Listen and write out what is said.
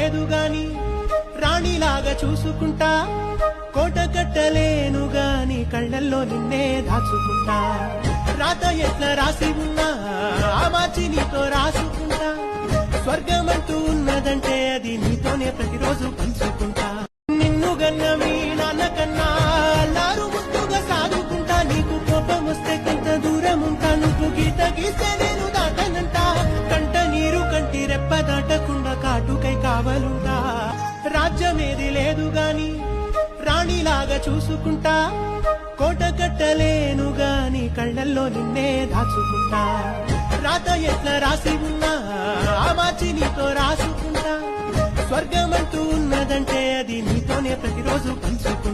లేదు గాని రాణిలాగా చూసుకుంటా, కోట కట్టలేను గాని కళ్ళల్లో నిన్నే దాచుకుంటా. రాత ఎట్లా రాసి ఉన్నా ఆ మార్చి నీతో రాసుకుంటా. స్వర్గమంటూ ఉన్నదంటే అది నీతోనే ప్రతిరోజు పంచుకుంటా. నిన్ను గన్న మీ నాన్న కన్నా అల్లారు ముద్దుగా సాదుకుంటా. నీకు కోపం వస్తే కొంత దూరం ఉంటా, నువ్వు గీత గీస్తే నేను దాటనంటా. కంట నీరు కంటి రెప్ప దాటకుండా కాటుకై కావలుంటా. రాజ్యమేది లేదు గాని రాణిలాగా చూసుకుంటా, కోట కట్టలేను గాని కళ్ళల్లో నిన్నే దాచుకుంటా. రాత ఎట్లా రాసి ఉన్నా ఆ మార్చి నీతో రాసుకుంటా. స్వర్గమంటూ ఉన్నదంటే అది నీతోనే ప్రతిరోజు పంచుకుంటా.